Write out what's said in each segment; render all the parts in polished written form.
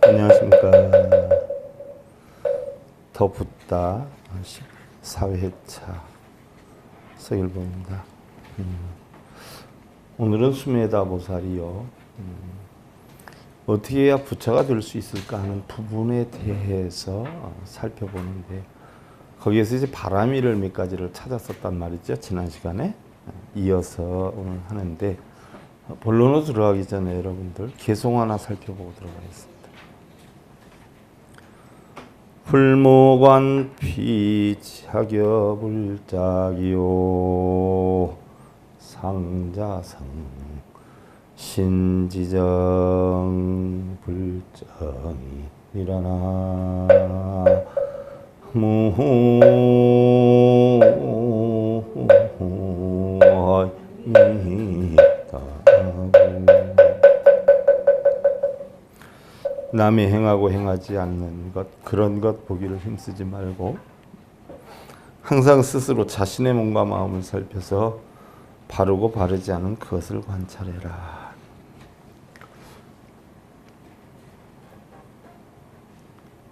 안녕하십니까. 더 붓다 14회차 서일봉입니다. 오늘은 수메다보살이요. 어떻게 해야 부처가 될 수 있을까 하는 부분에 대해서 살펴보는데, 거기에서 이제 바람이를 몇 가지를 찾았었단 말이죠. 지난 시간에 이어서 오늘 하는데, 본론으로 들어가기 전에 여러분들 개송 하나 살펴보고 들어가겠습니다. 불모관피 차교불작이요 상자성 신지정 불정이라나 남이 행하고 행하지 않는 것, 그런 것 보기를 힘쓰지 말고 항상 스스로 자신의 몸과 마음을 살펴서 바르고 바르지 않은 그것을 관찰해라.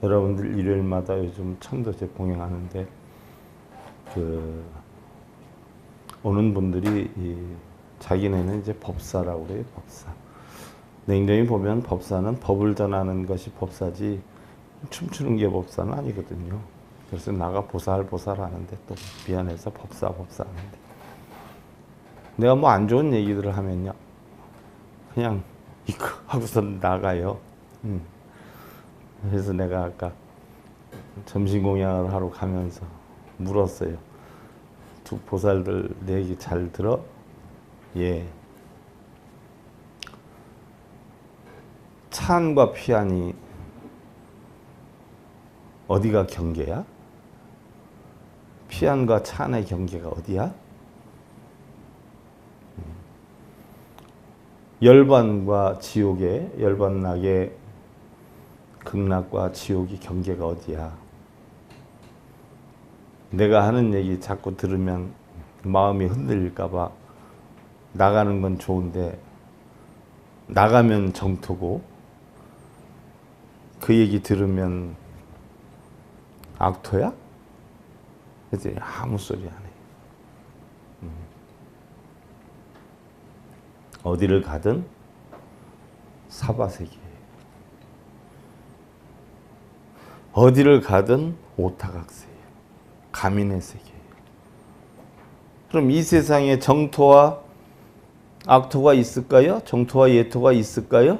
여러분들 일요일마다 요즘 천도제 봉행하는데 오는 분들이 자기네는 이제 법사라고 그래요. 법사. 냉정히 보면 법사는 법을 전하는 것이 법사지 춤추는 게 법사는 아니거든요. 그래서 나가 보살 하는데 또 미안해서 법사 하는데, 내가 뭐 안 좋은 얘기들을 하면요 그냥 이거 하고서 나가요. 그래서 내가 아까 점심 공양을 하러 가면서 물었어요. 두 보살들 내 얘기 잘 들어? 예. 찬과 피안이 어디가 경계야? 피안과 찬의 경계가 어디야? 열반과 지옥의, 열반락의 극락과 지옥의 경계가 어디야? 내가 하는 얘기 자꾸 들으면 마음이 흔들릴까봐 나가는 건 좋은데, 나가면 정토고 그 얘기 들으면 악토야? 그래서 아무 소리 안 해. 어디를 가든 사바세계예요. 어디를 가든 오타각세예요. 가민의 세계예요. 그럼 이 세상에 정토와 악토가 있을까요? 정토와 예토가 있을까요?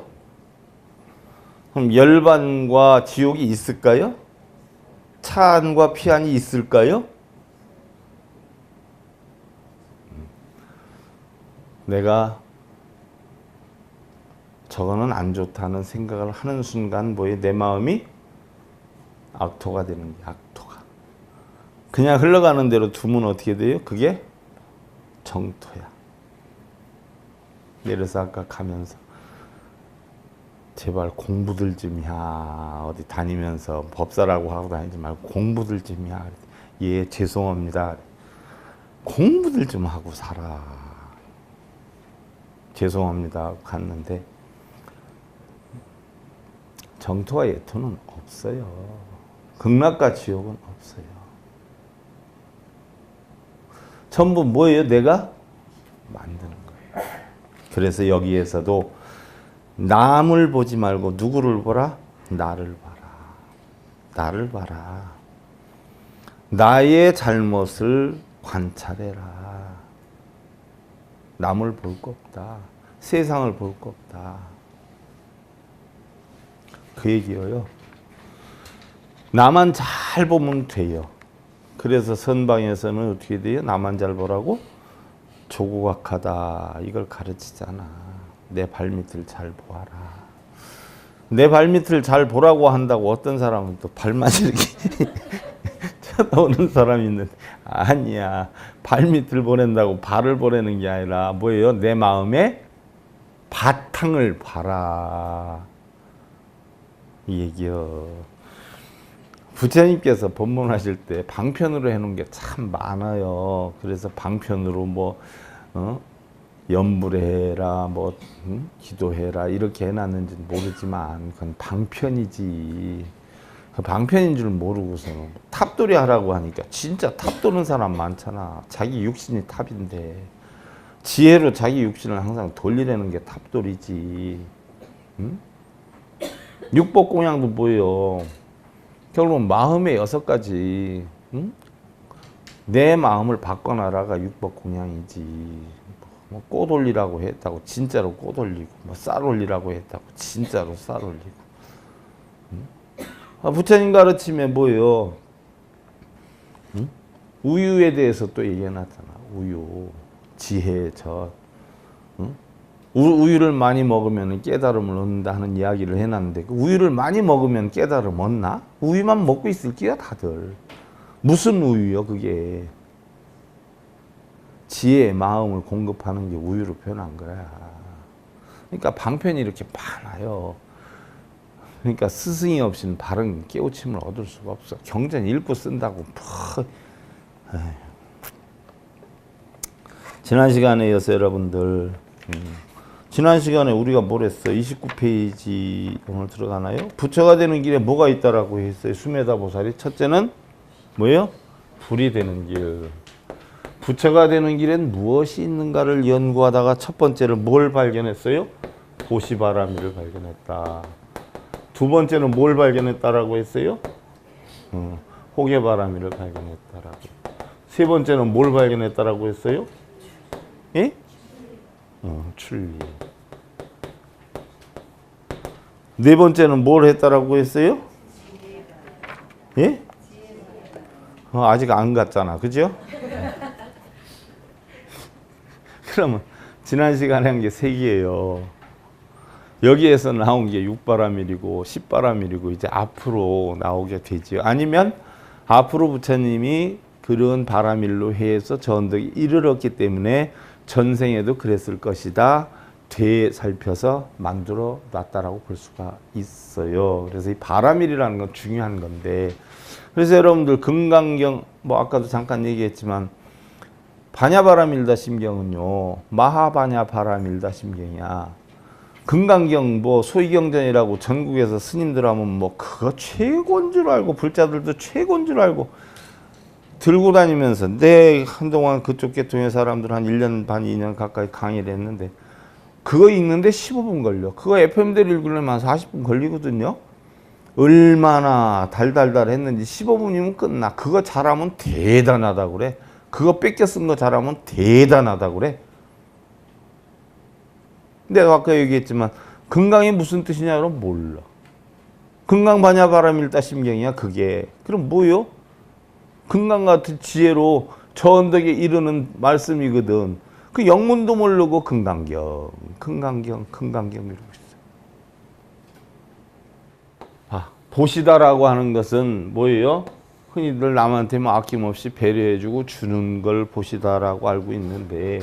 그럼 열반과 지옥이 있을까요? 차안과 피안이 있을까요? 내가 저거는 안 좋다는 생각을 하는 순간 뭐예요? 내 마음이 악토가 되는 게 악토가. 그냥 흘러가는 대로 두면 어떻게 돼요? 그게 정토야. 그래서 아까 가면서 제발 공부들 좀 해. 어디 다니면서 법사라고 하고 다니지 말고 공부들 좀 해. 예, 죄송합니다. 공부들 좀 하고 살아. 죄송합니다. 갔는데 정토와 예토는 없어요. 극락과 지옥은 없어요. 전부 뭐예요? 내가 만드는 거예요. 그래서 여기에서도 남을 보지 말고 누구를 보라? 나를 봐라. 나를 봐라. 나의 잘못을 관찰해라. 남을 볼 거 없다. 세상을 볼 거 없다. 그 얘기예요. 나만 잘 보면 돼요. 그래서 선방에서는 어떻게 돼요? 나만 잘 보라고? 조고각하다. 이걸 가르치잖아. 내 발밑을 잘 보아라. 내 발밑을 잘 보라고 한다고 어떤 사람은 또 발만 이렇게 쳐다오는 사람이 있는데 아니야. 발밑을 보낸다고 발을 보내는 게 아니라 뭐예요? 내 마음의 바탕을 봐라. 이 얘기요. 부처님께서 법문하실 때 방편으로 해놓은 게 참 많아요. 그래서 방편으로 뭐 염불해라, 뭐 기도해라 이렇게 해놨는지 모르지만 그건 방편이지. 그 방편인 줄 모르고서는 탑돌이 하라고 하니까 진짜 탑 도는 사람 많잖아. 자기 육신이 탑인데 지혜로 자기 육신을 항상 돌리려는 게 탑돌이지. 응? 육법공양도 뭐예요? 결국은 마음의 6가지. 응? 내 마음을 바꿔놔라가 육법공양이지. 뭐 꽃 올리라고 했다고 진짜로 꽃 올리고, 뭐 쌀 올리라고 했다고 진짜로 쌀 올리고. 응? 부처님 가르침에 뭐예요? 응? 우유에 대해서 또 얘기해놨잖아. 우유, 지혜의 젖. 응? 우유를 많이 먹으면 깨달음을 얻는다 하는 이야기를 해놨는데 그 우유를 많이 먹으면 깨달음 얻나? 우유만 먹고 있을게요 다들. 무슨 우유요 그게? 지혜의 마음을 공급하는 게 우유로 변한 거야. 그러니까 방편이 이렇게 많아요. 그러니까 스승이 없이는 바른 깨우침을 얻을 수가 없어. 경전 읽고 쓴다고 지난 시간에여서 여러분들 지난 시간에 우리가 뭘 했어? 29페이지 오늘 들어가나요? 부처가 되는 길에 뭐가 있다라고 했어요? 수메다 보살이 첫째는 뭐예요? 불이 되는 길. 부처가 되는 길엔 무엇이 있는가를 연구하다가 첫 번째로 뭘 발견했어요? 보시바라미를 발견했다. 두 번째는 뭘 발견했다라고 했어요? 호계바라미를 발견했다라고. 세 번째는 뭘 발견했다라고 했어요? 예? 출리. 네 번째는 뭘 했다라고 했어요? 예? 아직 안 갔잖아. 그죠? 그러면 지난 시간에 한 게 3개예요. 여기에서 나온 게 6바라밀이고 10바라밀이고 이제 앞으로 나오게 되지요. 아니면 앞으로 부처님이 그런 바라밀로 해서 전덕이 이르렀기 때문에 전생에도 그랬을 것이다. 되살펴서 만들어 놨다라고 볼 수가 있어요. 그래서 이 바라밀이라는 건 중요한 건데, 그래서 여러분들 금강경 뭐 아까도 잠깐 얘기했지만 바냐바라밀다 심경은요 마하바냐 바라밀다 심경이야. 금강경 뭐 소위경전이라고 전국에서 스님들 하면 뭐 그거 최고인 줄 알고 불자들도 최고인 줄 알고 들고 다니면서 내 한동안 그쪽 계통의 사람들 한 1년 반 2년 가까이 강의를 했는데 그거 읽는데 15분 걸려. 그거 FM대로 읽으려면 한 40분 걸리거든요. 얼마나 달달달 했는지 15분이면 끝나. 그거 잘하면 대단하다고 그래. 그거 뺏겨 쓴 거 잘하면 대단하다고 그래. 내가 아까 얘기했지만 금강이 무슨 뜻이냐 그러면 몰라. 금강바냐바라밀다 심경이야 그게. 그럼 뭐요? 금강 같은 지혜로 저 언덕에 이르는 말씀이거든. 그 영문도 모르고 금강경 이러고 있어. 보시다라고 하는 것은 뭐예요? 흔히들 남한테 뭐 아낌없이 배려해주고 주는 걸 보시다라고 알고 있는데,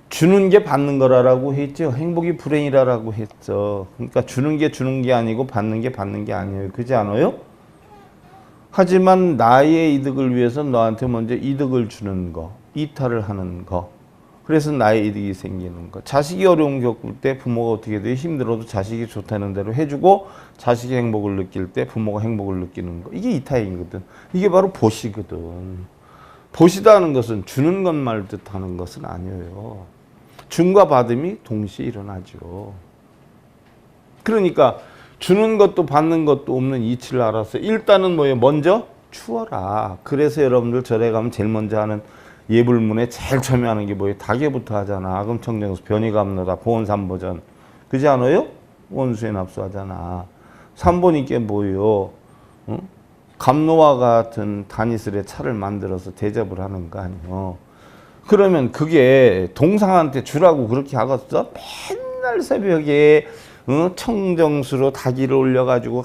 주는 게 받는 거라고 했죠. 행복이 불행이라고 했죠. 그러니까 주는 게 아니고 받는 게 아니에요. 그렇지 않아요? 하지만 나의 이득을 위해서 너한테 먼저 이득을 주는 거, 이탈을 하는 거. 그래서 나의 이득이 생기는 거. 자식이 어려움 겪을 때 부모가 어떻게 돼요? 힘들어도 자식이 좋다는 대로 해주고 자식이 행복을 느낄 때 부모가 행복을 느끼는 거. 이게 이타임이거든. 이게 바로 보시거든. 보시다 하는 것은 주는 것만 뜻하는 것은 아니에요. 줌과 받음이 동시에 일어나죠. 그러니까 주는 것도 받는 것도 없는 이치를 알아서 일단은 뭐예요? 먼저 추워라. 그래서 여러분들 절에 가면 제일 먼저 하는 예불문에 제일 처음에 하는 게 뭐예요? 다계부터 하잖아. 아금청정수, 변이감로다, 보온삼보전. 그지 않아요? 원수에 납수하잖아. 삼보니께 뭐예요? 어? 감로와 같은 다니슬의 차를 만들어서 대접을 하는 거 아니에요. 그러면 그게 동상한테 주라고 그렇게 하겠어? 맨날 새벽에 청정수로 닭이를 올려가지고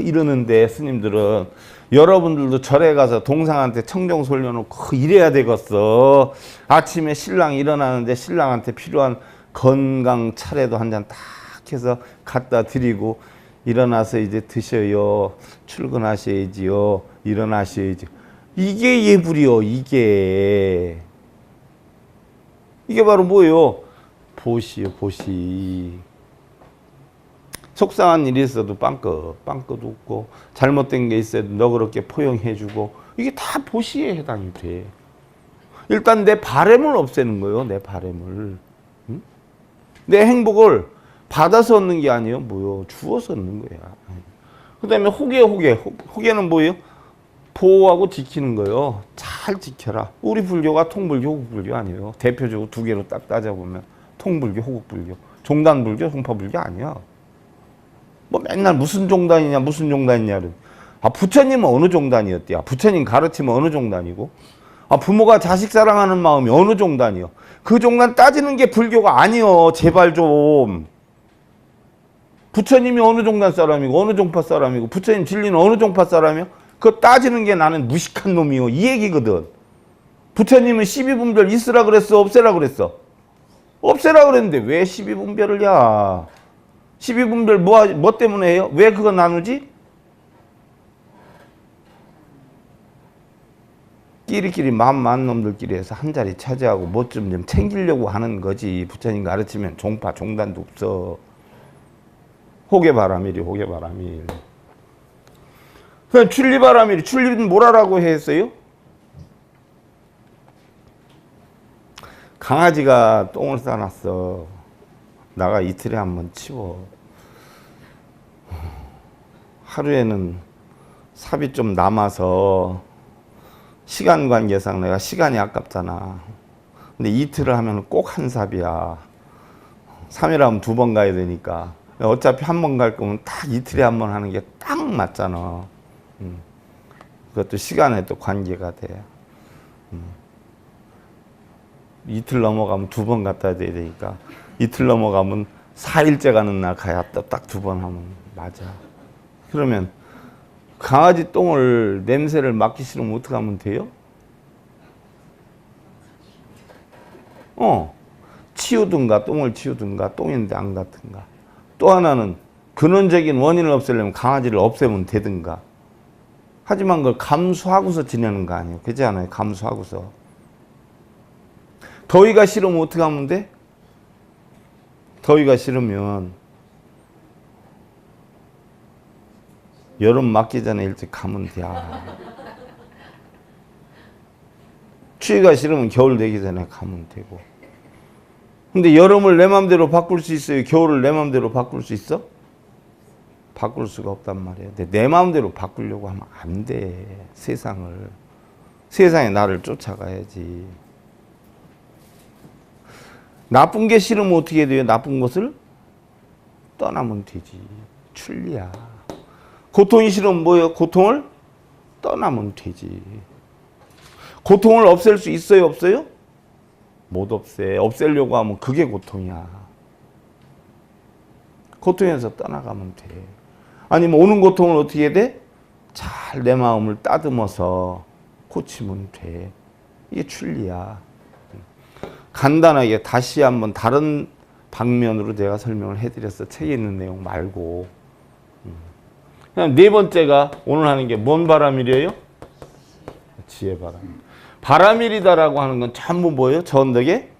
이러는데 스님들은 여러분들도 절에 가서 동상한테 청정수 올려놓고 이래야 되겠어. 아침에 신랑이 일어나는데 신랑한테 필요한 건강 차례도 한 잔 딱 해서 갖다 드리고 일어나서 이제 드셔요. 출근하셔야지요. 일어나셔야지. 이게 예불이요. 이게 바로 뭐예요? 보시요. 보시. 속상한 일이 있어도 빵긋 웃고 잘못된 게 있어도 너그럽게 포용해주고 이게 다 보시에 해당이 돼. 일단 내 바램을 없애는 거예요. 내 바램을. 응? 내 행복을 받아서 얻는 게 아니에요. 뭐요? 주어서 얻는 거야. 그 다음에 호계는 뭐예요? 보호하고 지키는 거예요. 잘 지켜라. 우리 불교가 통불교, 호국불교 아니에요. 대표적으로 두 개로 딱 따져보면 통불교, 호국불교. 종단불교, 홍파불교 아니야. 뭐 맨날 무슨 종단이냐 아, 부처님은 어느 종단이었대요? 부처님 가르치면 어느 종단이고? 아, 부모가 자식 사랑하는 마음이 어느 종단이요? 그 종단 따지는 게 불교가 아니요. 제발 좀. 부처님이 어느 종단 사람이고 어느 종파 사람이고 부처님 진리는 어느 종파 사람이요? 그거 따지는 게 나는 무식한 놈이요. 이 얘기거든. 부처님은 12분별 있으라 그랬어? 없애라 그랬어? 없애라 그랬는데 왜 12분별을 야? 12분별 뭐 때문에 해요? 왜 그거 나누지? 끼리끼리 마음 많은 놈들끼리 해서 한 자리 차지하고 뭐 좀 챙기려고 하는 거지. 부처님 가르치면 종파, 종단도 없어. 호계바라밀이 호계바라밀. 그냥 출리바라밀이 출리는 뭐라고 했어요? 강아지가 똥을 싸놨어. 나가 이틀에 한 번 치워. 하루에는 삽이 좀 남아서 시간 관계상 내가 시간이 아깝잖아. 근데 이틀을 하면 꼭 한 삽이야. 3일 하면 2번 가야 되니까. 어차피 한 번 갈 거면 딱 이틀에 한 번 하는 게 딱 맞잖아. 그것도 시간에 또 관계가 돼. 이틀 넘어가면 2번 갖다 대야 되니까 이틀 넘어가면 4일째 가는 날 가야 딱 2번 하면 맞아. 그러면 강아지 똥을 냄새를 맡기 싫으면 어떻게 하면 돼요? 치우든가 똥을 치우든가 똥인데 안 같은가. 또 하나는 근원적인 원인을 없애려면 강아지를 없애면 되든가. 하지만 그걸 감수하고서 지내는 거 아니에요. 그렇지 않아요? 감수하고서. 더위가 싫으면 어떻게 하면 돼? 더위가 싫으면 여름 맞기 전에 일찍 가면 돼. 추위가 싫으면 겨울 되기 전에 가면 되고. 근데 여름을 내 맘대로 바꿀 수 있어요? 겨울을 내 맘대로 바꿀 수 있어? 바꿀 수가 없단 말이에요. 근데 내 마음대로 바꾸려고 하면 안 돼. 세상에 나를 쫓아가야지. 나쁜 게 싫으면 어떻게 돼요? 나쁜 것을 떠나면 되지. 출리야. 고통이 싫으면 뭐예요? 고통을 떠나면 되지. 고통을 없앨 수 있어요? 없어요? 못 없애. 없애려고 하면 그게 고통이야. 고통에서 떠나가면 돼. 아니면 오는 고통을 어떻게 해야 돼? 잘 내 마음을 따듬어서 고치면 돼. 이게 출리야. 간단하게 다시 한번 다른 방면으로 제가 설명을 해드렸어. 책에 있는 내용 말고. 그냥 네 번째가 오늘 하는 게 뭔 바라밀이에요? 지혜바라밀. 바라밀이다라고 하는 건 전부 뭐예요? 저 언덕에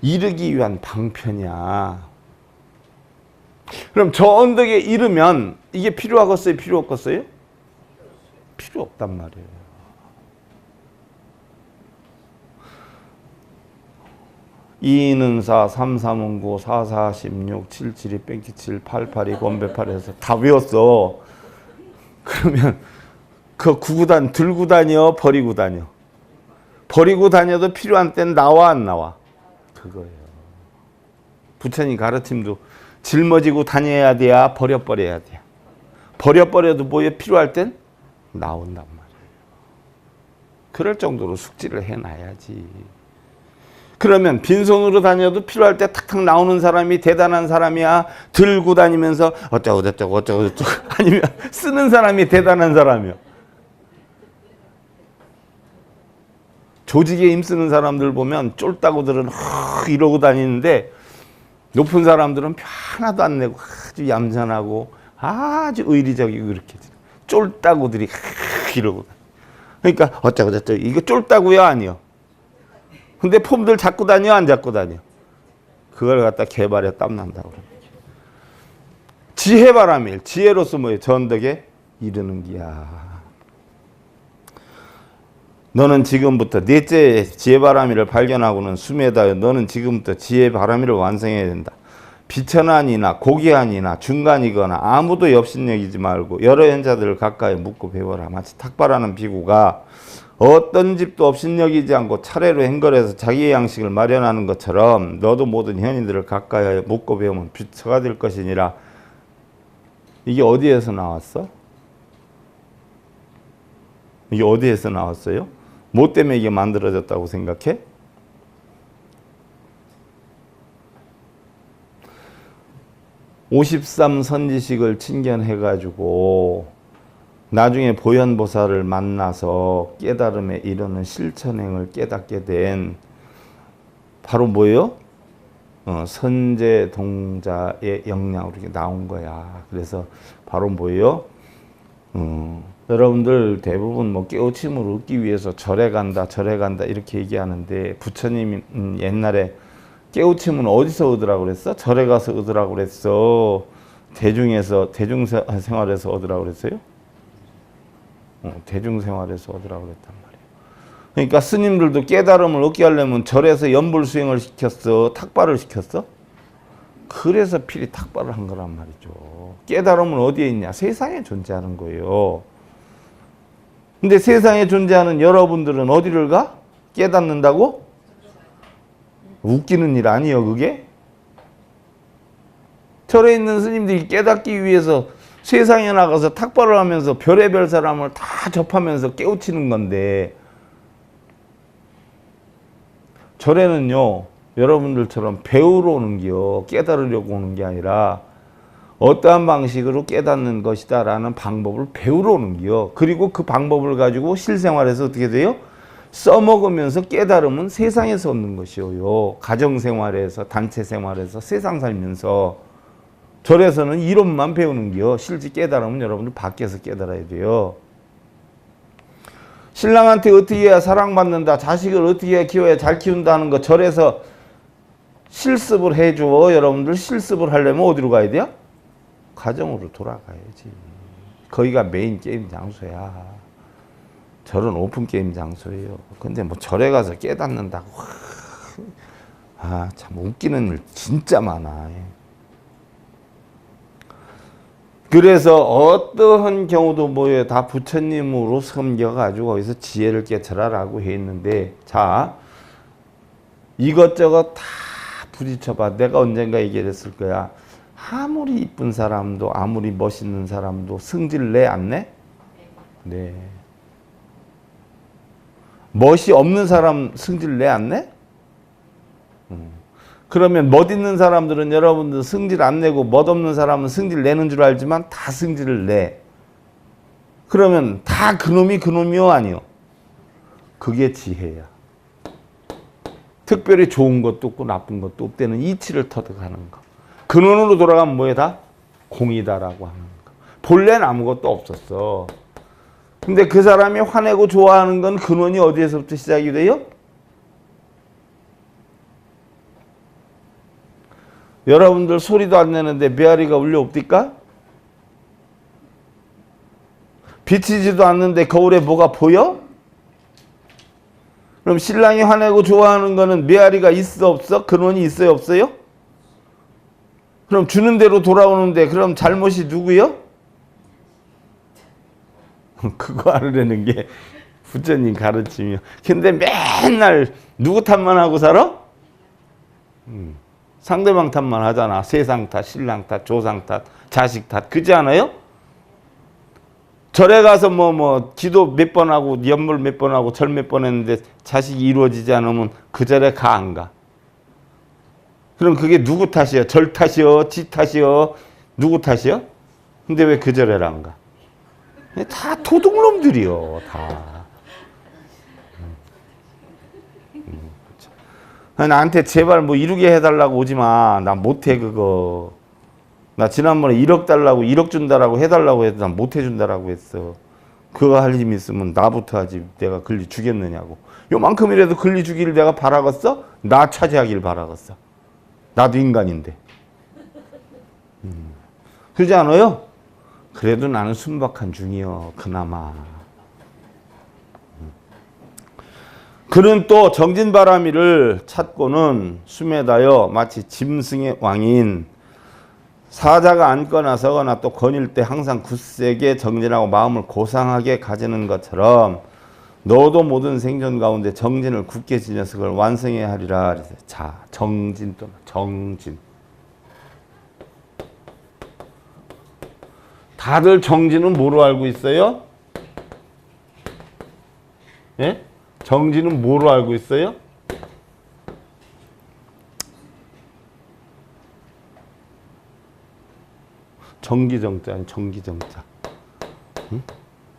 이르기 위한 방편이야. 그럼 저 언덕에 이르면 이게 필요하겠어요? 필요 없겠어요? 필요 없단 말이에요. 이는 4, 3, 3은 9, 4, 4, 16, 7, 7, 2, 뺑기 7, 8, 8, 2, 건배 8에서 다 외웠어. 그러면 그 9구단 들고 다녀? 버리고 다녀? 버리고 다녀도 필요한 때는 나와 안 나와? 그거예요. 부처님 가르침도 짊어지고 다녀야 돼야 버려버려야 돼요. 버려버려도 뭐에 필요할 땐 나온단 말이에요. 그럴 정도로 숙지를 해놔야지. 그러면 빈손으로 다녀도 필요할 때 탁탁 나오는 사람이 대단한 사람이야? 들고 다니면서 어쩌고 저쩌고 어쩌고 저쩌고 아니면 쓰는 사람이 대단한 사람이야? 조직에 힘쓰는 사람들 보면 쫄따구들은 이러고 다니는데 높은 사람들은 하나도 안 내고 아주 얌전하고 아주 의리적이고 그렇게 쫄따구들이 이러고 다녀. 그러니까 어쩌고 저쩌고 이거 쫄따구야 아니요? 근데 폼들 잡고 다녀 안 잡고 다녀? 그걸 갖다 개발에 땀난다고 그럽니다. 지혜바람일 지혜로서 뭐예요? 전덕에 이르는 기야. 너는 지금부터 넷째 지혜바람이를 발견하고는 수매다여 너는 지금부터 지혜바람이를 완성해야 된다. 비천한이나 고귀한이나 중간이거나 아무도 엽신여기지 말고 여러 현자들을 가까이 묻고 배워라. 마치 탁발하는 비구가 어떤 집도 업신여기지 않고 차례로 행거해서 자기의 양식을 마련하는 것처럼 너도 모든 현인들을 가까이 묻고 배우면 비처가 될 것이니라. 이게 어디에서 나왔어? 이게 어디에서 나왔어요? 뭐 때문에 이게 만들어졌다고 생각해? (53) 선지식을 친견해가지고 나중에 보현보살을 만나서 깨달음에 이르는 실천행을 깨닫게 된 바로 뭐예요? 선제동자의 역량으로 이렇게 나온 거야. 그래서 바로 뭐예요? 여러분들 대부분 뭐 깨우침을 얻기 위해서 절에 간다 이렇게 얘기하는데 부처님이 옛날에 깨우침은 어디서 얻으라고 그랬어? 절에 가서 얻으라고 그랬어? 대중생활에서 얻으라고 그랬어요? 대중생활에서 얻으라고 그랬단 말이에요. 그러니까 스님들도 깨달음을 얻게 하려면 절에서 연불수행을 시켰어? 탁발을 시켰어? 그래서 필히 탁발을 한 거란 말이죠. 깨달음은 어디에 있냐? 세상에 존재하는 거예요. 근데 세상에 존재하는 여러분들은 어디를 가? 깨닫는다고? 웃기는 일 아니에요, 그게? 절에 있는 스님들이 깨닫기 위해서 세상에 나가서 탁발을 하면서 별의별 사람을 다 접하면서 깨우치는 건데 절에는요, 여러분들처럼 배우러 오는 게요, 깨달으려고 오는 게 아니라 어떠한 방식으로 깨닫는 것이다 라는 방법을 배우러 오는 게요. 그리고 그 방법을 가지고 실생활에서 어떻게 돼요? 써먹으면서 깨달음은 세상에서 얻는 것이요. 가정생활에서, 단체생활에서, 세상 살면서. 절에서는 이론만 배우는 게요. 실제 깨달음은 여러분들 밖에서 깨달아야 돼요. 신랑한테 어떻게 해야 사랑받는다, 자식을 어떻게 해야 키워야 잘 키운다는 거 절에서 실습을 해줘. 여러분들 실습을 하려면 어디로 가야 돼요? 가정으로 돌아가야지. 거기가 메인 게임 장소야. 절은 오픈 게임 장소예요. 근데 뭐 절에 가서 깨닫는다고. 참 웃기는 일 진짜 많아. 그래서 어떠한 경우도 뭐예요? 다 부처님으로 섬겨가지고 거기서 지혜를 깨쳐라라고 했는데, 자, 이것저것 다 부딪혀봐. 내가 언젠가 얘기했을 거야. 아무리 이쁜 사람도, 아무리 멋있는 사람도 승질 내, 안 내? 네. 멋이 없는 사람 승질 내, 안 내? 그러면 멋 있는 사람들은 여러분들 승질 안 내고 멋 없는 사람은 승질 내는 줄 알지만 다 승질을 내. 그러면 다 그놈이요, 아니요? 그게 지혜야. 특별히 좋은 것도 없고 나쁜 것도 없다는 이치를 터득하는 거. 근원으로 돌아가면 뭐야? 다 공이다라고 하는 거. 본래는 아무것도 없었어. 근데 그 사람이 화내고 좋아하는 건 근원이 어디에서부터 시작이 돼요? 여러분들 소리도 안 내는데 메아리가 울려 옵니까? 비치지도 않는데 거울에 뭐가 보여? 그럼 신랑이 화내고 좋아하는 거는 메아리가 있어 없어? 근원이 있어요 없어요? 그럼 주는 대로 돌아오는데 그럼 잘못이 누구요? 그거 알아내는 게 부처님 가르치며. 근데 맨날 누구 탓만 하고 살아? 상대방 탓만 하잖아. 세상 탓, 신랑 탓, 조상 탓, 자식 탓. 그렇지 않아요? 절에 가서 기도 몇 번 하고 연물 몇 번 하고 절 몇 번 했는데 자식이 이루어지지 않으면 그 절에 가 안 가? 그럼 그게 누구 탓이야? 절 탓이요? 지 탓이요? 누구 탓이요? 근데 왜 그 절에 안 가? 다 도둑놈들이요. 다. 나한테 제발 뭐 이루게 해달라고 오지 마. 나 못해 그거. 나 지난번에 1억 달라고 1억 준다라고 해달라고 해도 난 못 해준다라고 했어. 그거 할 힘 있으면 나부터 하지. 내가 권리 주겠느냐고. 요만큼이라도 권리 주기를 내가 바라겠어? 나 차지하길 바라겠어. 나도 인간인데. 그러지 않아요? 그래도 나는 순박한 중이요. 그나마. 그는 또 정진바라미를 찾고는 숨에다여 마치 짐승의 왕인 사자가 앉거나 서거나 또 거닐 때 항상 굳세게 정진하고 마음을 고상하게 가지는 것처럼 너도 모든 생존 가운데 정진을 굳게 지녀서 그걸 완성해야 하리라. 자, 정진 또는 정진. 다들 정진은 뭐로 알고 있어요? 예? 정진은 뭐로 알고 있어요? 정기정자, 아니 정기정자. 응?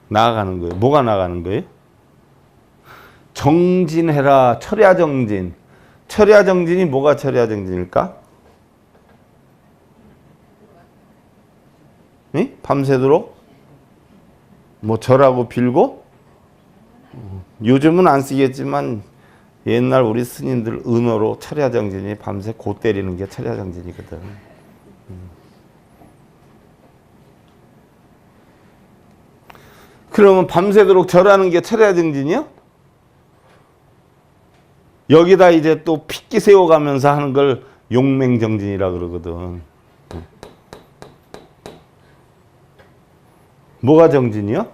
나아가는 거예요. 뭐가 나가는 거예요? 정진해라. 철야정진. 철야정진이 뭐가 철야정진일까? 응? 밤새도록 뭐 절하고 빌고 요즘은 안 쓰겠지만 옛날 우리 스님들 은어로 철야정진이 밤새 고 때리는 게 철야정진이거든. 그러면 밤새도록 절하는 게 철야정진이요? 여기다 이제 또 핏기 세워가면서 하는 걸 용맹정진이라 그러거든. 뭐가 정진이요?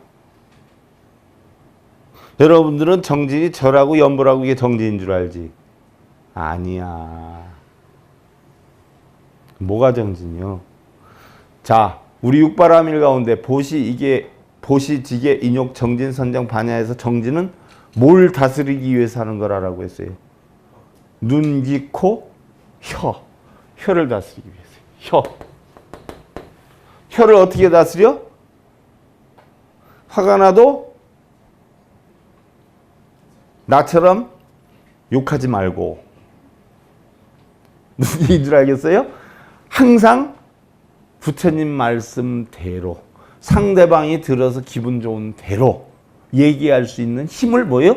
여러분들은 정진이 절하고 연불하고 이게 정진인 줄 알지? 아니야. 뭐가 정진이요? 자, 우리 육바라밀 가운데 보시, 지계, 인욕, 정진, 선정, 반야에서 정진은 뭘 다스리기 위해서 하는 거라고 했어요? 눈, 귀, 코, 혀. 혀를 다스리기 위해서. 혀. 혀를 어떻게 다스려? 화가 나도 나처럼 욕하지 말고. 무슨 얘기인 줄 알겠어요? 항상 부처님 말씀대로 상대방이 들어서 기분 좋은 대로 얘기할 수 있는 힘을 뭐예요?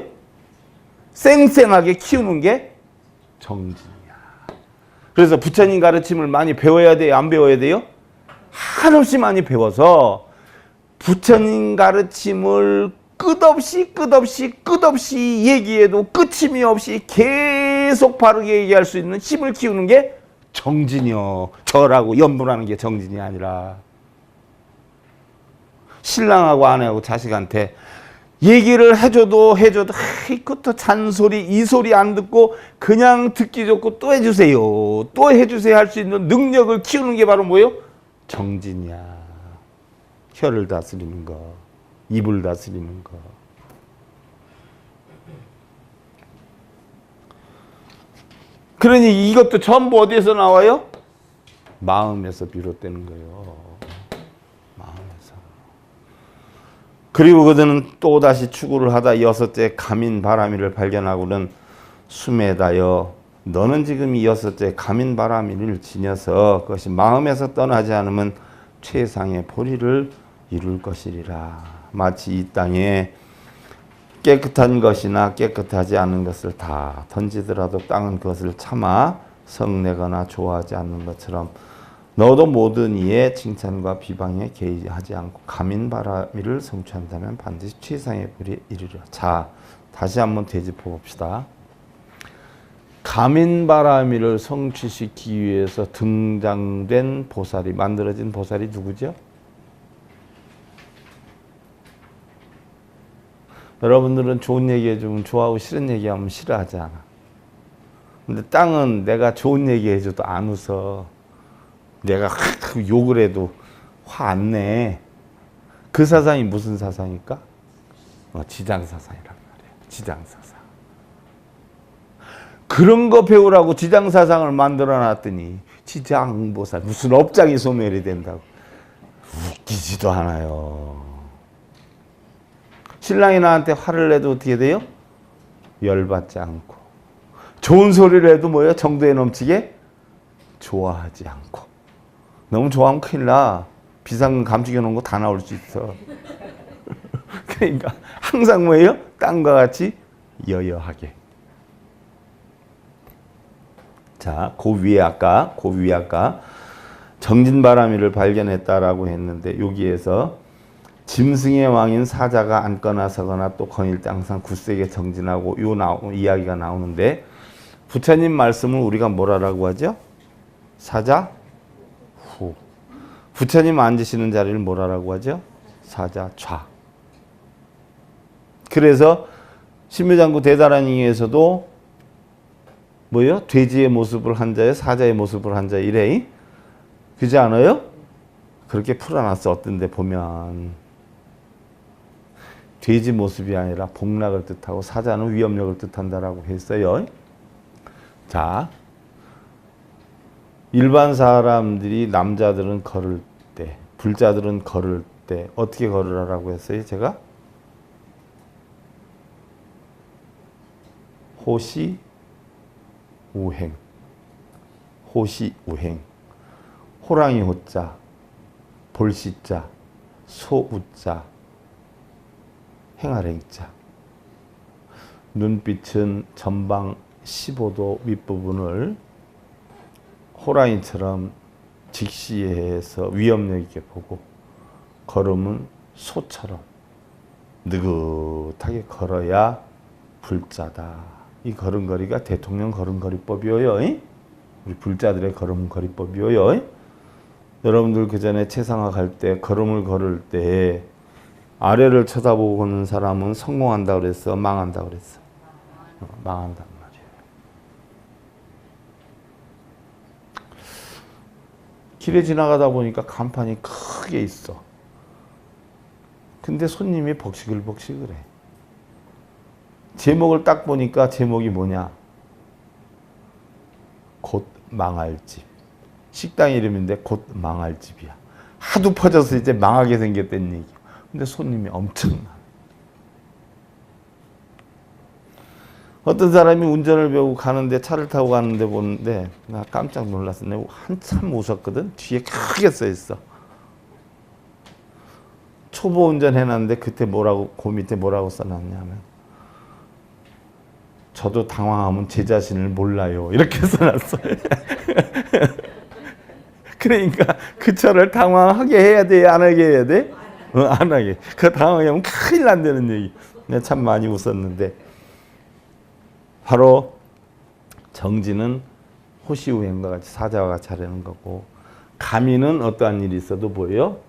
쌩쌩하게 키우는 게 정진이야. 그래서 부처님 가르침을 많이 배워야 돼요? 안 배워야 돼요? 한없이 많이 배워서 부처님 가르침을 끝없이 얘기해도 끝임이 없이 계속 바르게 얘기할 수 있는 힘을 키우는 게 정진이요. 절하고 연불하는 게 정진이 아니라 신랑하고 아내하고 자식한테 얘기를 해줘도 그것도 잔소리 이 소리 안 듣고 그냥 듣기 좋고 또 해주세요. 또 해주세요 할 수 있는 능력을 키우는 게 바로 뭐예요? 정진이야. 혀를 다스리는 거, 입을 다스리는 거. 그러니 이것도 전부 어디에서 나와요? 마음에서 비롯되는 거예요. 마음에서. 그리고 그들은 또다시 추구를 하다 여섯째 가민바라미를 발견하고는 숨에다여 너는 지금 이 여섯째 가민바라미를 지녀서 그것이 마음에서 떠나지 않으면 최상의 보리를 이룰 것이리라. 마치 이 땅에 깨끗한 것이나 깨끗하지 않은 것을 다 던지더라도 땅은 그것을 참아 성내거나 좋아하지 않는 것처럼 너도 모든 이의 칭찬과 비방에 개의하지 않고 가민바라미를 성취한다면 반드시 최상의 불에 이르리라. 자, 다시 한번 되짚어 봅시다. 가민바라미를 성취시키기 위해서 등장된 보살이, 만들어진 보살이 누구죠? 여러분들은 좋은 얘기 해주면 좋아하고 싫은 얘기하면 싫어하지 않아. 근데 땅은 내가 좋은 얘기 해줘도 안 웃어. 내가 욕을 해도 화 안 내. 그 사상이 무슨 사상일까? 지장사상이란 말이에요. 지장사상. 그런 거 배우라고 지장사상을 만들어 놨더니 지장보살 무슨 업장이 소멸이 된다고. 웃기지도 않아요. 신랑이 나한테 화를 내도 어떻게 돼요? 열받지 않고. 좋은 소리를 해도 뭐예요? 정도에 넘치게 좋아하지 않고. 너무 좋아하면 큰일 나. 비상금 감축해 놓은 거 다 나올 수 있어. 그러니까 항상 뭐예요? 땅과 같이 여여하게. 자, 그 위에 아까 정진바람이를 발견했다라고 했는데 여기에서 짐승의 왕인 사자가 앉거나 서거나 또 거닐 때 항상 굳세게 정진하고 이야기가 나오는데 부처님 말씀을 우리가 뭐라고 하죠? 사자 후. 부처님 앉으시는 자리를 뭐라고 하죠? 사자 좌. 그래서 신묘장구 대다라닝에서도 뭐예요? 돼지의 모습을 한 자에 사자의 모습을 한 자 이래. 그렇지 않아요? 그렇게 풀어놨어. 어떤 데 보면 돼지 모습이 아니라 복락을 뜻하고 사자는 위협력을 뜻한다라고 했어요. 자, 일반 사람들이 남자들은 걸을 때, 불자들은 걸을 때 어떻게 걸으라고 했어요? 제가 호시 우행, 호시 우행, 호랑이 호자, 볼시자, 소우자, 행아랭자. 눈빛은 전방 15도 윗부분을 호랑이처럼 직시해서 위협력 있게 보고, 걸음은 소처럼 느긋하게 걸어야 불자다. 이 걸음걸이가 대통령 걸음걸이법이요. 우리 불자들의 걸음걸이법이요. 여러분들 그 전에 채상화 갈 때 걸음을 걸을 때 아래를 쳐다보고 걷는 사람은 성공한다 그랬어, 망한다 그랬어? 망한단 말이에요. 길에 지나가다 보니까 간판이 크게 있어. 근데 손님이 벅시글벅시글 해. 제목을 딱 보니까 제목이 뭐냐? 곧 망할 집. 식당 이름인데 곧 망할 집이야. 하도 퍼져서 이제 망하게 생겼다는 얘기야. 근데 손님이 엄청나. 어떤 사람이 운전을 배우고 가는데 차를 타고 가는데 보는데 나 깜짝 놀랐어. 내가 한참 웃었거든. 뒤에 크게 써 있어. 초보 운전 해놨는데 그때 그 밑에 뭐라고 써놨냐면 저도 당황하면 제 자신을 몰라요. 이렇게 써놨어요. 그러니까 그 차를 당황하게 해야 돼? 안 하게 해야 돼? 안 하게. 그 당황하면 큰일 난다는 얘기. 내가 참 많이 웃었는데 바로 정진은 호시우행과 같이 사자와 같이 하려는 거고, 가미는 어떠한 일이 있어도 뭐예요?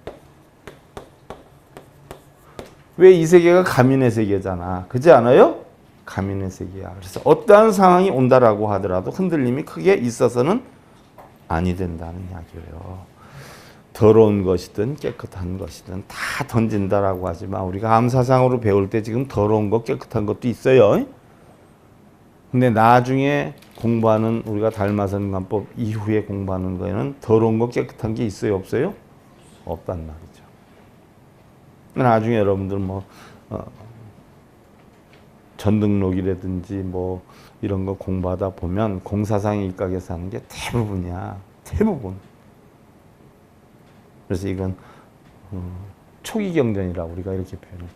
왜 이 세계가 가민의 세계잖아. 그렇지 않아요? 가민의 세계야. 그래서 어떠한 상황이 온다라고 하더라도 흔들림이 크게 있어서는 아니 된다는 이야기예요. 더러운 것이든 깨끗한 것이든 다 던진다라고 하지만 우리가 암사상으로 배울 때 지금 더러운 것 깨끗한 것도 있어요. 근데 나중에 공부하는 우리가 달마선관법 이후에 공부하는 거에는 더러운 것 깨끗한 게 있어요? 없어요? 없단 말이죠. 나중에 여러분들 전등록이라든지 이런 거 공부하다 보면 공사상의 일각에서 하는 게 대부분이야. 대부분. 그래서 이건 초기 경전이라 우리가 이렇게 표현해요.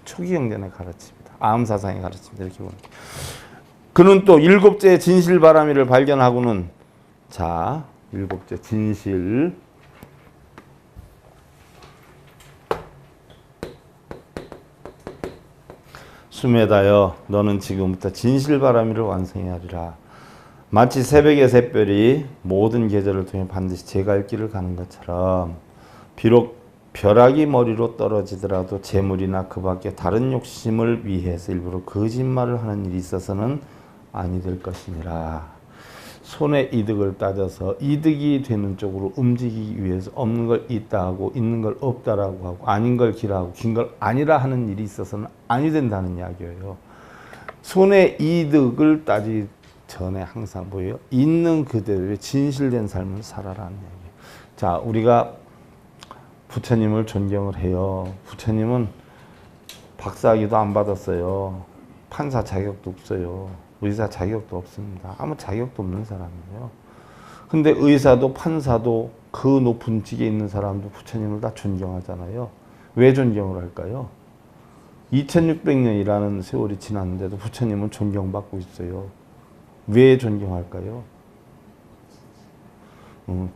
초기 경전의 가르침이다. 암사상의 가르침이다. 이렇게 보는 거예요. 그는 또 일곱째 진실바라미를 발견하고는, 자, 일곱째 진실. 수메다여, 너는 지금부터 진실바라미를 완성해야 하리라. 마치 새벽의 샛별이 모든 계절을 통해 반드시 제갈 길을 가는 것처럼, 비록 벼락이 머리로 떨어지더라도 재물이나 그 밖에 다른 욕심을 위해서 일부러 거짓말을 하는 일이 있어서는 아니 될 것이니라. 손해 이득을 따져서 이득이 되는 쪽으로 움직이기 위해서 없는 걸 있다 하고 있는 걸 없다라고 하고 아닌 걸 기라고 긴 걸 아니라 하는 일이 있어서는 아니 된다는 이야기예요. 손해 이득을 따지기 전에 항상 뭐예요? 있는 그대로의 진실된 삶을 살아라는 얘기예요. 자, 우리가 부처님을 존경을 해요. 부처님은 박사학위도 안 받았어요. 판사 자격도 없어요. 의사 자격도 없습니다. 아무 자격도 없는 사람이에요. 근데 의사도 판사도 그 높은 직에 있는 사람도 부처님을 다 존경하잖아요. 왜 존경을 할까요? 2600년이라는 세월이 지났는데도 부처님은 존경받고 있어요. 왜 존경할까요?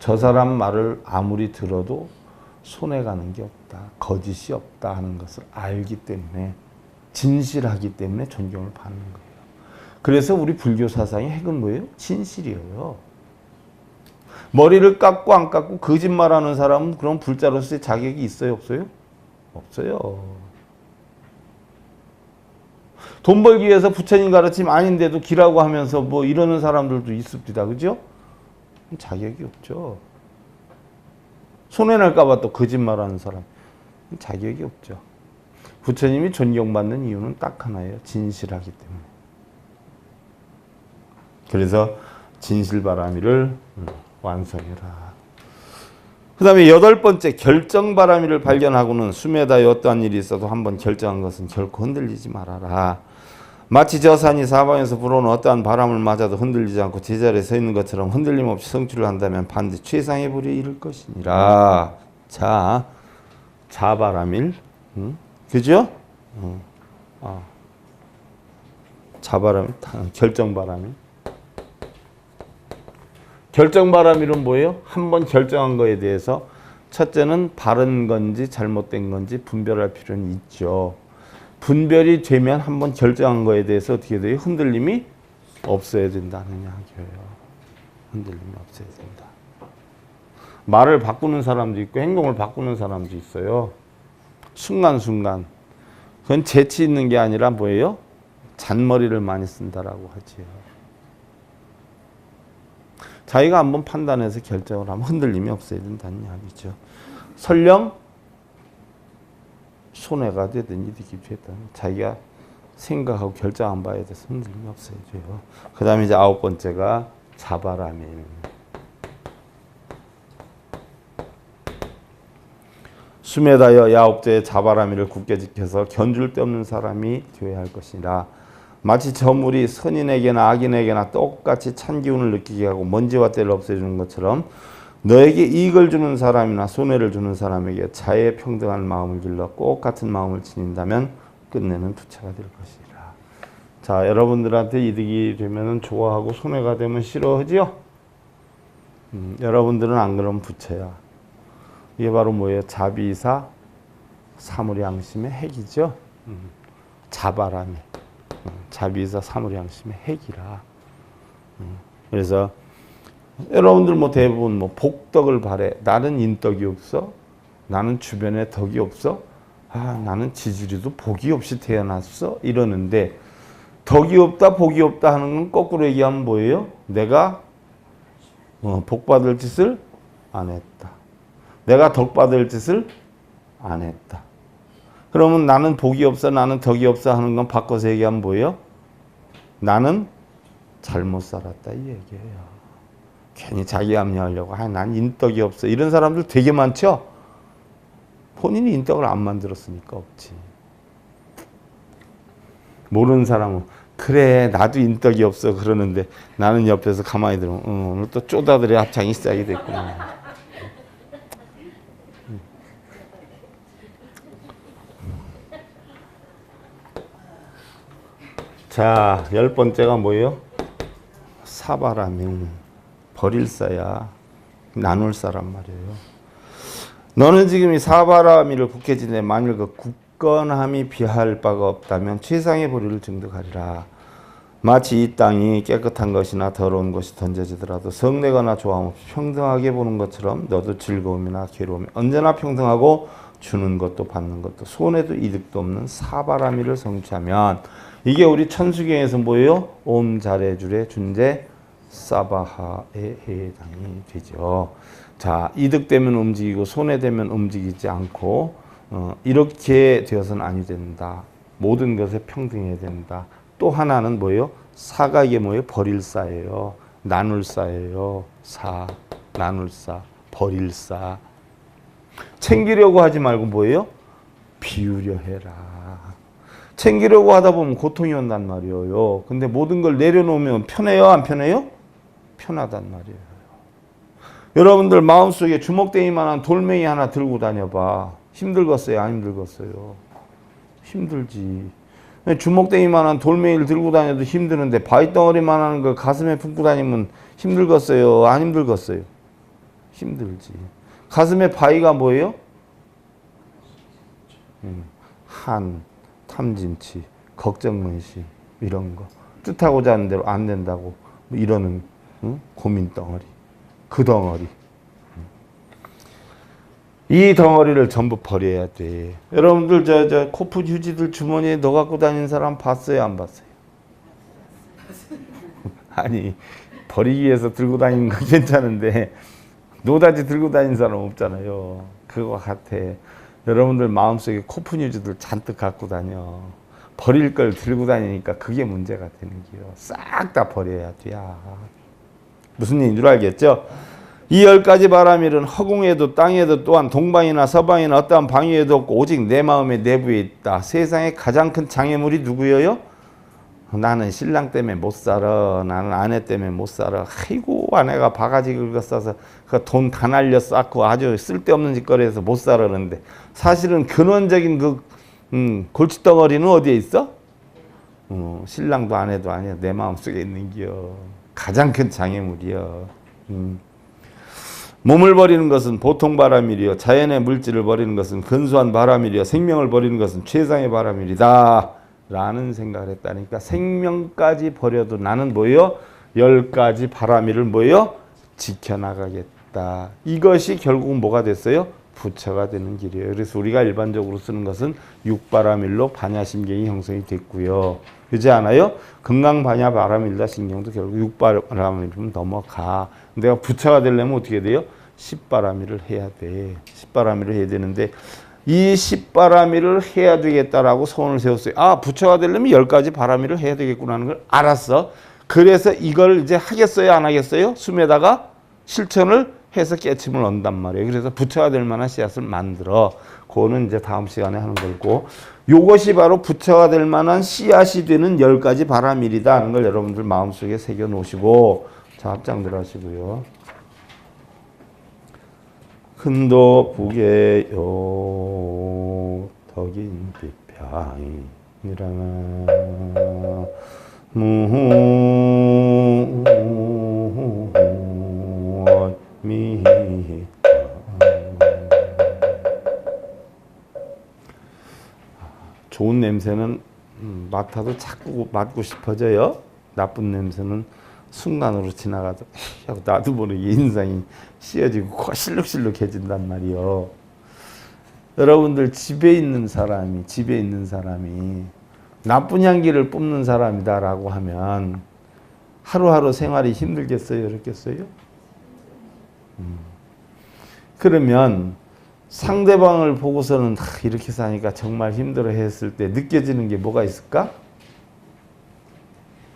저 사람 말을 아무리 들어도 손해가는 게 없다. 거짓이 없다 하는 것을 알기 때문에 진실하기 때문에 존경을 받는 거예요. 그래서 우리 불교 사상의 핵은 뭐예요? 진실이에요. 머리를 깎고 안 깎고 거짓말하는 사람은 그럼 불자로서의 자격이 있어요? 없어요? 없어요. 돈 벌기 위해서 부처님 가르침 아닌데도 기라고 하면서 뭐 이러는 사람들도 있습니다. 그죠? 자격이 없죠. 손해날까봐 또 거짓말하는 사람 자격이 없죠. 부처님이 존경받는 이유는 딱 하나예요. 진실하기 때문에. 그래서 진실바라미를 완성해라. 그 다음에 8번째 결정바라미를 발견하고는 수메다에 어떠한 일이 있어도 한번 결정한 것은 결코 흔들리지 말아라. 마치 저 산이 사방에서 불어오는 어떠한 바람을 맞아도 흔들리지 않고 제자리에 서 있는 것처럼 흔들림 없이 성취를 한다면 반드시 최상의 불에 이를 것이니라. 자, 자바라밀, 그죠? 자바라밀, 결정바라밀. 결정바라밀은 뭐예요? 한번 결정한 거에 대해서 첫째는 바른 건지 잘못된 건지 분별할 필요는 있죠. 분별이 되면 한번 결정한 거에 대해서 어떻게 돼요? 흔들림이 없어야 된다는 이야기예요. 흔들림이 없어야 된다. 말을 바꾸는 사람도 있고 행동을 바꾸는 사람도 있어요. 순간순간. 그건 재치 있는 게 아니라 뭐예요? 잔머리를 많이 쓴다라고 하지요. 자기가 한번 판단해서 결정을 하면 흔들림이 없어야 된다는 이야기죠. 설령 손해가 되든 이득이 되든 자기가 생각하고 결정한 바에 대해서 흔들림이 없어야 돼요. 그 다음에 이제 9번째가 자바라밀. 숨에 다여 야업제의 자바라밀을 굳게 지켜서 견줄 데 없는 사람이 되어야 할 것이라. 마치 저물이 선인에게나 악인에게나 똑같이 찬 기운을 느끼게 하고 먼지와 때를 없애주는 것처럼 너에게 이익을 주는 사람이나 손해를 주는 사람에게 자애 평등한 마음을 길러 꼭 같은 마음을 지닌다면 끝내는 부처가 될 것이라. 자, 여러분들한테 이득이 되면 좋아하고 손해가 되면 싫어하지요? 여러분들은 안 그러면 부처야. 이게 바로 뭐예요? 자비사 사물양심의 핵이죠. 자바라밀. 자비사 사물양심의 핵이라. 그래서 여러분들 뭐 대부분 뭐 복덕을 바래. 나는 인덕이 없어. 나는 주변에 덕이 없어. 나는 지지리도 복이 없이 태어났어. 이러는데 덕이 없다, 복이 없다 하는 건 거꾸로 얘기하면 뭐예요? 내가 복 받을 짓을 안 했다. 내가 덕 받을 짓을 안 했다. 그러면 나는 복이 없어, 나는 덕이 없어 하는 건 바꿔서 얘기하면 뭐예요? 나는 잘못 살았다 이 얘기예요. 괜히 자기 합리하려고 난 인덕이 없어 이런 사람들 되게 많죠? 본인이 인덕을 안 만들었으니까 없지. 모르는 사람은 그래 나도 인덕이 없어 그러는데 나는 옆에서 가만히 들으면 오늘 또 쪼다들의 합창이 시작이 됐구나. 자, 10번째가 뭐예요? 사바라밀. 버릴 사야 나눌 사람 말이에요. 너는 지금 이 사바라밀을 굳게 지내 만일 그 굳건함이 비할 바가 없다면 최상의 보리를 증득하리라. 마치 이 땅이 깨끗한 것이나 더러운 것이 던져지더라도 성내거나 조함 없이 평등하게 보는 것처럼 너도 즐거움이나 괴로움이 언제나 평등하고 주는 것도 받는 것도 손해도 이득도 없는 사바라밀을 성취하면 이게 우리 천수경에서 뭐예요? 옴 자레주레 준제 사바하에 해당이 되죠. 자, 이득되면 움직이고 손해되면 움직이지 않고 이렇게 되어서는 아니 된다. 모든 것에 평등해야 된다. 또 하나는 뭐예요? 사가 이게 뭐예요? 버릴 사예요. 나눌 사예요. 사, 나눌 사, 버릴 사. 챙기려고 하지 말고 뭐예요? 비우려 해라. 챙기려고 하다 보면 고통이 온단 말이에요. 근데 모든 걸 내려놓으면 편해요? 안 편해요? 편하단 말이에요. 여러분들 마음속에 주먹대기만한 돌멩이 하나 들고 다녀봐. 힘들겠어요? 안 힘들겠어요? 힘들지. 주먹대기만한 돌멩이를 들고 다녀도 힘드는데 바위덩어리만한 걸 가슴에 품고 다니면 힘들겠어요? 안 힘들겠어요? 힘들지. 가슴에 바위가 뭐예요? 한, 탐진치, 걱정문시 이런 거. 뜻하고자 하는 대로 안 된다고 뭐 이러는 고민 덩어리. 그 덩어리. 이 덩어리를 전부 버려야 돼. 여러분들 저 코프 휴지들 주머니에 넣어 갖고 다니는 사람 봤어요? 안 봤어요? 아니 버리기 위해서 들고 다니는 건 괜찮은데 노다지 들고 다니는 사람 없잖아요. 그거 같아. 여러분들 마음속에 코프 휴지들 잔뜩 갖고 다녀. 버릴 걸 들고 다니니까 그게 문제가 되는 거예요. 싹 다 버려야 돼. 무슨 얘기인 줄 알겠죠? 이 10가지 바라밀은 허공에도 땅에도 또한 동방이나 서방이나 어떠한 방위에도 없고 오직 내 마음의 내부에 있다. 세상에 가장 큰 장애물이 누구예요? 나는 신랑 때문에 못 살아. 나는 아내 때문에 못 살아. 아이고 아내가 바가지 긁어싸서 그 돈 다 날려 쌓고 아주 쓸데없는 짓거리에서 못 살아. 그러는데 사실은 근원적인 그 골칫덩어리는 어디에 있어? 신랑도 아내도 아니야. 내 마음속에 있는 기요. 가장 큰 장애물이요. 몸을 버리는 것은 보통 바라밀이요. 자연의 물질을 버리는 것은 근소한 바라밀이요. 생명을 버리는 것은 최상의 바라밀이다. 라는 생각을 했다니까 생명까지 버려도 나는 뭐예요? 10가지 바라밀을 뭐예요? 지켜나가겠다. 이것이 결국 뭐가 됐어요? 부처가 되는 길이에요. 그래서 우리가 일반적으로 쓰는 것은 6바라밀로 반야심경이 형성이 됐고요. 그렇지 않아요? 금강반야 바라밀다 신경도 결국 6바라밀이면 넘어가. 내가 부처가 되려면 어떻게 돼요? 10바라밀을 해야 돼. 10바라밀을 해야 되는데 이 10바라밀을 해야 되겠다라고 소원을 세웠어요. 아, 부처가 되려면 10가지 바라밀을 해야 되겠구나 하는 걸 알았어. 그래서 이걸 이제 하겠어요? 안 하겠어요? 숨에다가 실천을 해서 깨침을 얻는단 말이에요. 그래서 부처가 될 만한 씨앗을 만들어. 그거는 이제 다음 시간에 하는 거고. 요것이 바로 부처가 될 만한 씨앗이 되는 10가지 바라밀이다 하는 걸 여러분들 마음속에 새겨 놓으시고 자, 합장들 하시고요. 큰도 북의 요 덕인 비평이라 무미 좋은 냄새는 맡아도 자꾸 맡고 싶어져요. 나쁜 냄새는 순간으로 지나가도 나도 모르게 인상이 씌어지고 코가 실룩실룩해진단 말이요. 여러분들 집에 있는 사람이 나쁜 향기를 뿜는 사람이다라고 하면 하루하루 생활이 힘들겠어요? 어렵겠어요? 그러면 상대방을 보고서는 이렇게 사니까 정말 힘들어 했을 때 느껴지는 게 뭐가 있을까?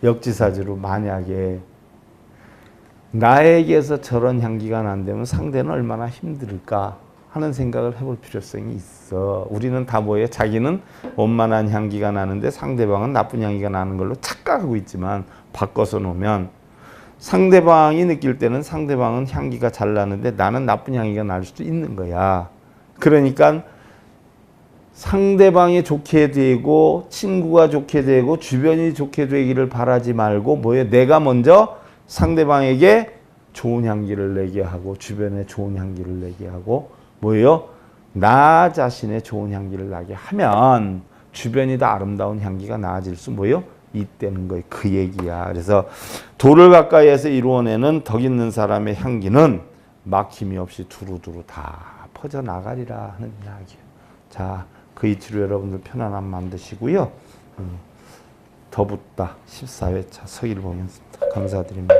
역지사지로 만약에 나에게서 저런 향기가 난다면 상대는 얼마나 힘들까 하는 생각을 해볼 필요성이 있어. 우리는 다 뭐예요? 자기는 원만한 향기가 나는데 상대방은 나쁜 향기가 나는 걸로 착각하고 있지만 바꿔서 놓으면 상대방이 느낄 때는 상대방은 향기가 잘 나는데 나는 나쁜 향기가 날 수도 있는 거야. 그러니까 상대방이 좋게 되고 친구가 좋게 되고 주변이 좋게 되기를 바라지 말고 뭐예요? 내가 먼저 상대방에게 좋은 향기를 내게 하고 주변에 좋은 향기를 내게 하고 뭐예요? 나 자신의 좋은 향기를 나게 하면 주변이 다 아름다운 향기가 나아질 수 뭐예요? 있다는 거예요. 그 얘기야. 그래서 도를 가까이에서 이루어내는 덕 있는 사람의 향기는 막힘이 없이 두루두루 다 퍼져나가리라 하는 이야기예요. 자, 그 이치로 여러분들 편안함 만드시고요. 더 붙다 14회차 서길 봉이었습니다. 감사드립니다.